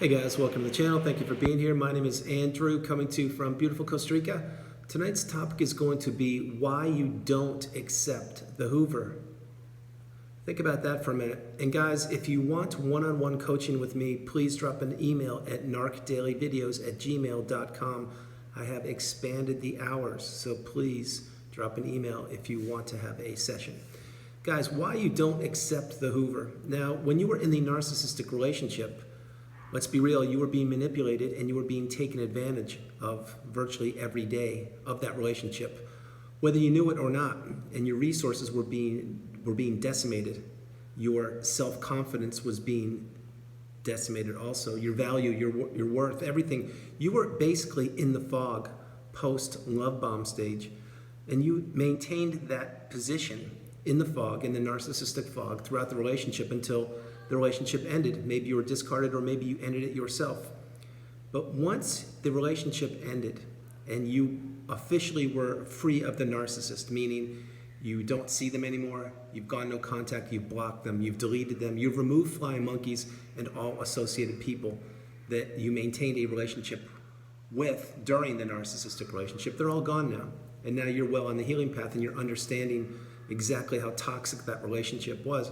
Hey guys, welcome to the channel. Thank you for being here. My name is Andrew, coming to you from beautiful Costa Rica. Tonight's topic is going to be why you don't accept the Hoover. Think about that for a minute. And guys, if you want one-on-one coaching with me, please drop an email at narcdailyvideos@gmail.com. I have expanded the hours, so please drop an email if you want to have a session. Guys, why you don't accept the Hoover. Now, when you were in the narcissistic relationship, let's be real, you were being manipulated and you were being taken advantage of virtually every day of that relationship, whether you knew it or not, and your resources were being decimated. Your self-confidence was being decimated also. Your value, your worth, everything. You were basically in the fog post-love bomb stage, and you maintained that position in the fog, in the narcissistic fog, throughout the relationship until the relationship ended. Maybe you were discarded or maybe you ended it yourself. But once the relationship ended and you officially were free of the narcissist, meaning you don't see them anymore, you've gone no contact, you've blocked them, you've deleted them, you've removed flying monkeys and all associated people that you maintained a relationship with during the narcissistic relationship, they're all gone now. And now you're well on the healing path and you're understanding exactly how toxic that relationship was.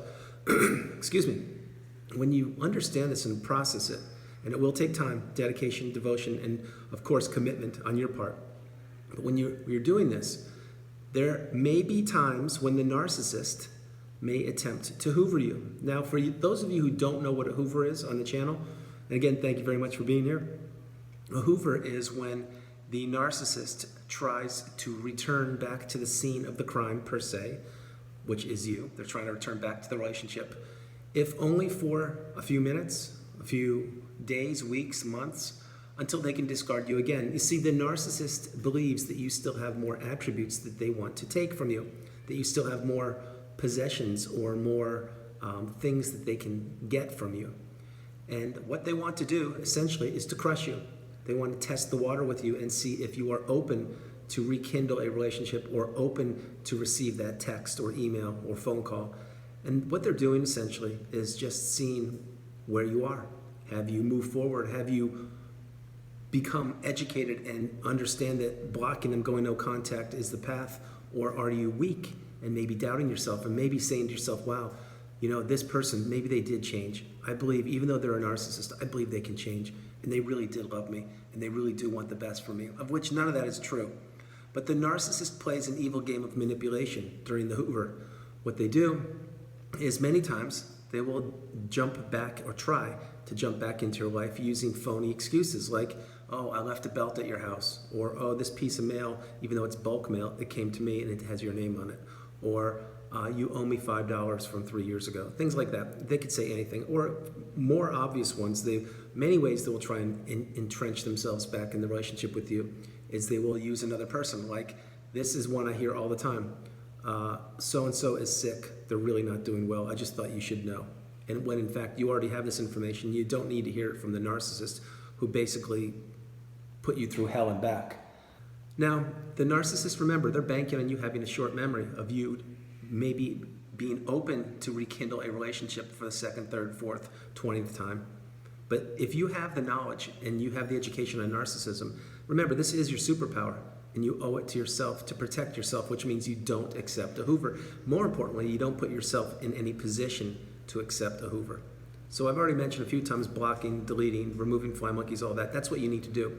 Excuse me. When you understand this and process it, and it will take time, dedication, devotion, and of course commitment on your part. But when you're doing this, there may be times when the narcissist may attempt to Hoover you. Now, for those of you who don't know what a Hoover is on the channel, and again, thank you very much for being here. A Hoover is when the narcissist tries to return back to the scene of the crime per se, which is you. They're trying to return back to the relationship, if only for a few minutes, a few days, weeks, months, until they can discard you again. You see, the narcissist believes that you still have more attributes that they want to take from you, that you still have more possessions or more things that they can get from you. And what they want to do, essentially, is to crush you. They want to test the water with you and see if you are open to rekindle a relationship or open to receive that text or email or phone call. And what they're doing essentially is just seeing where you are. Have you moved forward? Have you become educated and understand that blocking them, going no contact is the path? Or are you weak and maybe doubting yourself and maybe saying to yourself, wow, you know, this person, maybe they did change. I believe, even though they're a narcissist, I believe they can change. And they really did love me. And they really do want the best for me, of which none of that is true. But the narcissist plays an evil game of manipulation during the Hoover. What they do is many times they will jump back or try to jump back into your life using phony excuses like, oh, I left a belt at your house, or oh, this piece of mail, even though it's bulk mail, it came to me and it has your name on it, or you owe me $5 from 3 years ago. Things like that. They could say anything. Or more obvious ones, many ways they will try and entrench themselves back in the relationship with you is they will use another person. Like, this is one I hear all the time. So-and-so is sick. They're really not doing well. I just thought you should know. And when in fact you already have this information, you don't need to hear it from the narcissist who basically put you through hell and back. Now, the narcissist, remember, they're banking on you having a short memory of you maybe being open to rekindle a relationship for the second, third, fourth, 20th time. But if you have the knowledge and you have the education on narcissism, remember, this is your superpower. And you owe it to yourself to protect yourself, which means you don't accept a Hoover. More importantly, you don't put yourself in any position to accept a Hoover. So I've already mentioned a few times blocking, deleting, removing fly monkeys, all that. That's what you need to do.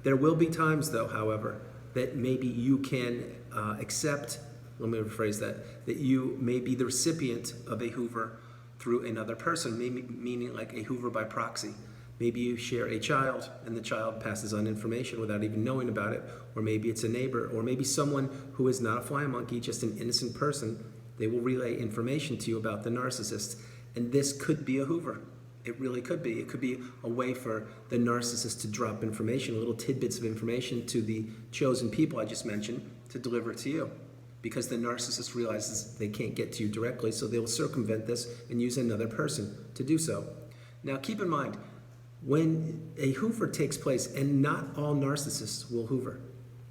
There will be times, though, however, that maybe you can accept, let me rephrase that you may be the recipient of a Hoover through another person, maybe, meaning like a Hoover by proxy. Maybe you share a child and the child passes on information without even knowing about it, or maybe it's a neighbor, or maybe someone who is not a flying monkey, just an innocent person. They will relay information to you about the narcissist, and this could be a Hoover. It really could be. It could be a way for the narcissist to drop information, little tidbits of information to the chosen people I just mentioned to deliver to you, because the narcissist realizes they can't get to you directly, so they will circumvent this and use another person to do so. Now keep in mind, when a Hoover takes place, and not all narcissists will Hoover.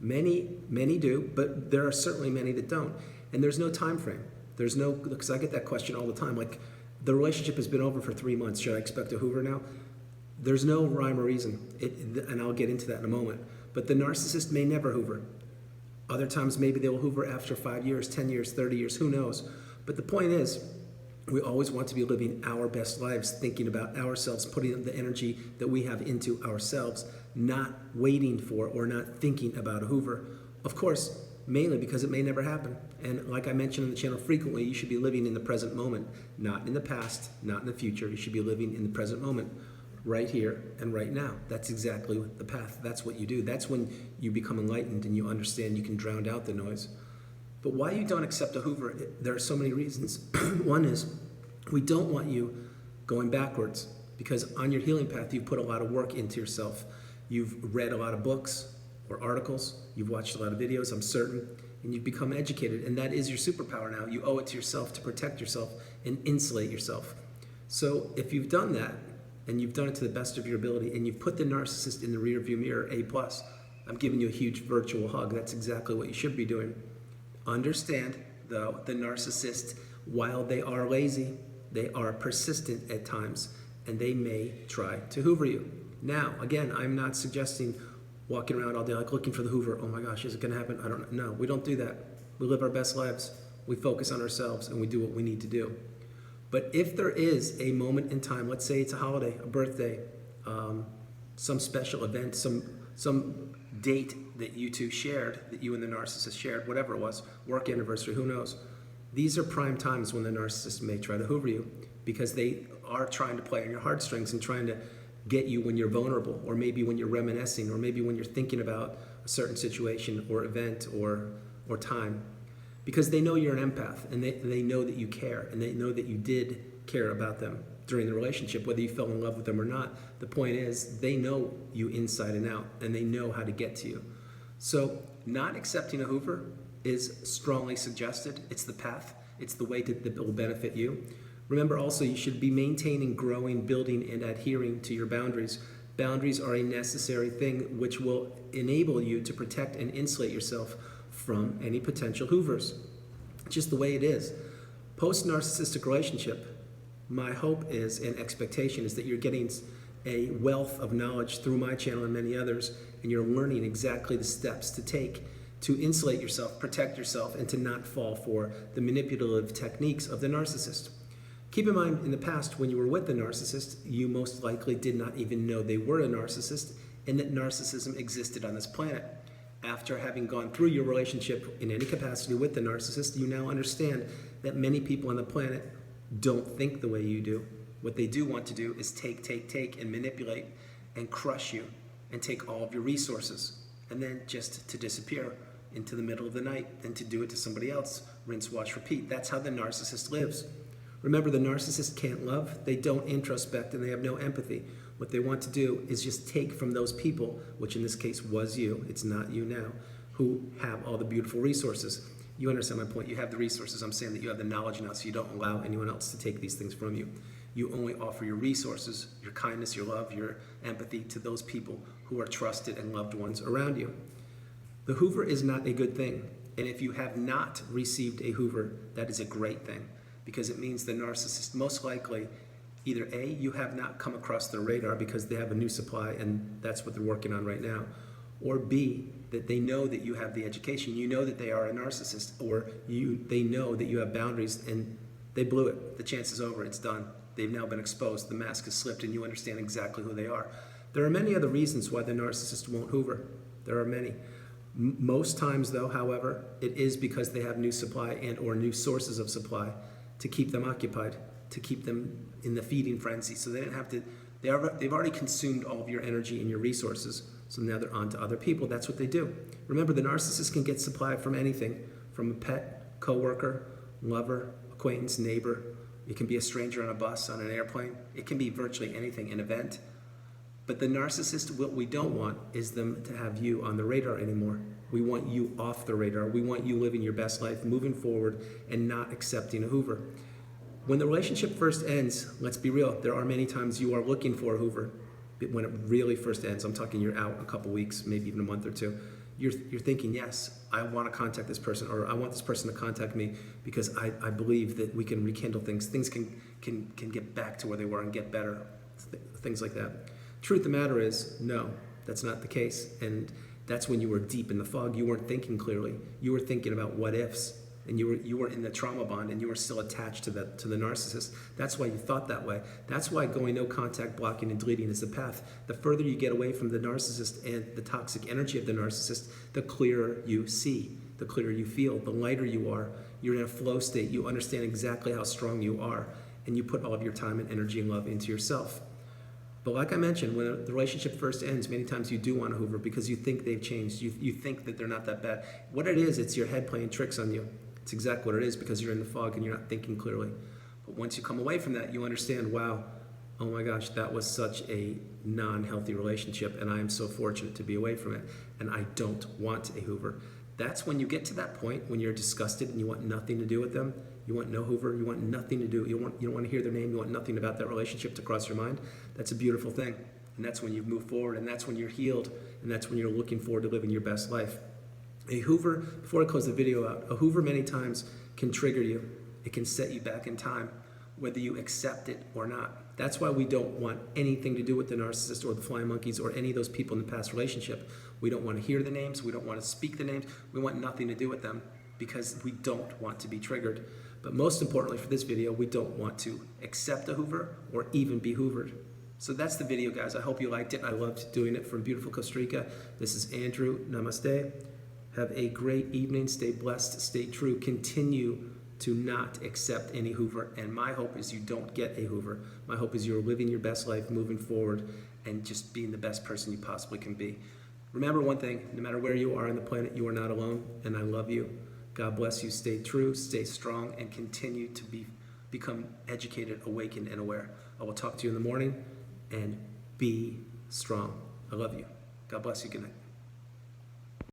Many do, but there are certainly many that don't. And there's no time frame. There's no, because I get that question all the time, like, the relationship has been over for 3 months. Should I expect a Hoover now? There's no rhyme or reason, and I'll get into that in a moment. But the narcissist may never Hoover. Other times, maybe they will Hoover after 5 years, 10 years, 30 years, who knows? But the point is, we always want to be living our best lives, thinking about ourselves, putting the energy that we have into ourselves, not waiting for or not thinking about a Hoover. Of course, mainly because it may never happen. And like I mentioned on the channel frequently, you should be living in the present moment, not in the past, not in the future. You should be living in the present moment, right here and right now. That's exactly the path. That's what you do. That's when you become enlightened and you understand you can drown out the noise. But why you don't accept a Hoover, there are so many reasons. One is we don't want you going backwards, because on your healing path, you've put a lot of work into yourself. You've read a lot of books or articles. You've watched a lot of videos, I'm certain, and you've become educated. And that is your superpower now. You owe it to yourself to protect yourself and insulate yourself. So if you've done that, and you've done it to the best of your ability, and you've put the narcissist in the rearview mirror, A+, I'm giving you a huge virtual hug. That's exactly what you should be doing. Understand, though, the narcissist, while they are lazy, they are persistent at times, and they may try to Hoover you. Now, again, I'm not suggesting walking around all day like looking for the Hoover. Oh my gosh, is it going to happen? I don't know. No, we don't do that. We live our best lives. We focus on ourselves, and we do what we need to do. But if there is a moment in time, let's say it's a holiday, a birthday, some special event, some date that you two shared, that you and the narcissist shared, whatever it was, work anniversary, who knows. These are prime times when the narcissist may try to Hoover you, because they are trying to play on your heartstrings and trying to get you when you're vulnerable, or maybe when you're reminiscing, or maybe when you're thinking about a certain situation or event or time. Because they know you're an empath, and they know that you care, and they know that you did care about them during the relationship, whether you fell in love with them or not. The point is, they know you inside and out, and they know how to get to you. So not accepting a Hoover is strongly suggested. It's the path. It's the way that will benefit you. Remember also, you should be maintaining, growing, building, and adhering to your boundaries. Boundaries are a necessary thing which will enable you to protect and insulate yourself from any potential Hoovers. Just the way it is. Post-narcissistic relationship, my hope is, and expectation is, that you're getting a wealth of knowledge through my channel and many others, and you're learning exactly the steps to take to insulate yourself, protect yourself, and to not fall for the manipulative techniques of the narcissist. Keep in mind, in the past, when you were with the narcissist, you most likely did not even know they were a narcissist and that narcissism existed on this planet. After having gone through your relationship in any capacity with the narcissist, you now understand that many people on the planet don't think the way you do. What they do want to do is take, and manipulate, and crush you, and take all of your resources, and then just to disappear into the middle of the night, and to do it to somebody else. Rinse, wash, repeat. That's how the narcissist lives. Remember, the narcissist can't love, they don't introspect, and they have no empathy. What they want to do is just take from those people, which in this case was you, it's not you now, who have all the beautiful resources. You understand my point. You have the resources. I'm saying that you have the knowledge now, so you don't allow anyone else to take these things from you. You only offer your resources, your kindness, your love, your empathy to those people who are trusted and loved ones around you. The Hoover is not a good thing. And if you have not received a Hoover, that is a great thing, because it means the narcissist most likely, either A, you have not come across their radar because they have a new supply and that's what they're working on right now, or B, that they know that you have the education, you know that they are a narcissist, or they know that you have boundaries and they blew it. The chance is over, it's done. They've now been exposed, the mask has slipped, and you understand exactly who they are. There are many other reasons why the narcissist won't Hoover. There are many. Most times though, however, it is because they have new supply and or new sources of supply to keep them occupied, to keep them in the feeding frenzy. So they didn't have to, they've already consumed all of your energy and your resources. So now they're on to other people. That's what they do. Remember, the narcissist can get supply from anything, from a pet, coworker, lover, acquaintance, neighbor. It can be a stranger on a bus, on an airplane. It can be virtually anything, an event. But the narcissist, what we don't want is them to have you on the radar anymore. We want you off the radar. We want you living your best life, moving forward, and not accepting a Hoover. When the relationship first ends, let's be real, there are many times you are looking for a Hoover. When it really first ends, I'm talking you're out a couple weeks, maybe even a month or two, you're thinking, yes, I want to contact this person, or I want this person to contact me because I believe that we can rekindle things. Things can get back to where they were and get better, things like that. Truth of the matter is, no, that's not the case. And that's when you were deep in the fog. You weren't thinking clearly. You were thinking about what ifs. And you were in the trauma bond, and you were still attached to the narcissist. That's why you thought that way. That's why going no contact, blocking, and deleting is the path. The further you get away from the narcissist and the toxic energy of the narcissist, the clearer you see, the clearer you feel, the lighter you are. You're in a flow state. You understand exactly how strong you are, and you put all of your time and energy and love into yourself. But like I mentioned, when the relationship first ends, many times you do want to Hoover because you think they've changed. You think that they're not that bad. What it is, it's your head playing tricks on you. It's exactly what it is because you're in the fog and you're not thinking clearly. But once you come away from that, you understand, wow, oh my gosh, that was such a non-healthy relationship, and I am so fortunate to be away from it, and I don't want a Hoover. That's when you get to that point when you're disgusted and you want nothing to do with them. You want no Hoover. You want nothing to do. You don't want to hear their name. You want nothing about that relationship to cross your mind. That's a beautiful thing. And that's when you've moved forward, and that's when you're healed, and that's when you're looking forward to living your best life. A Hoover, before I close the video out, a Hoover many times can trigger you. It can set you back in time, whether you accept it or not. That's why we don't want anything to do with the narcissist or the flying monkeys or any of those people in the past relationship. We don't want to hear the names. We don't want to speak the names. We want nothing to do with them because we don't want to be triggered. But most importantly for this video, we don't want to accept a Hoover or even be Hoovered. So that's the video, guys. I hope you liked it. I loved doing it from beautiful Costa Rica. This is Andrew. Namaste. Have a great evening. Stay blessed. Stay true. Continue to not accept any Hoover. And my hope is you don't get a Hoover. My hope is you're living your best life, moving forward, and just being the best person you possibly can be. Remember one thing, no matter where you are on the planet, you are not alone, and I love you. God bless you. Stay true, stay strong, and continue to become educated, awakened, and aware. I will talk to you in the morning, and be strong. I love you. God bless you. Good night.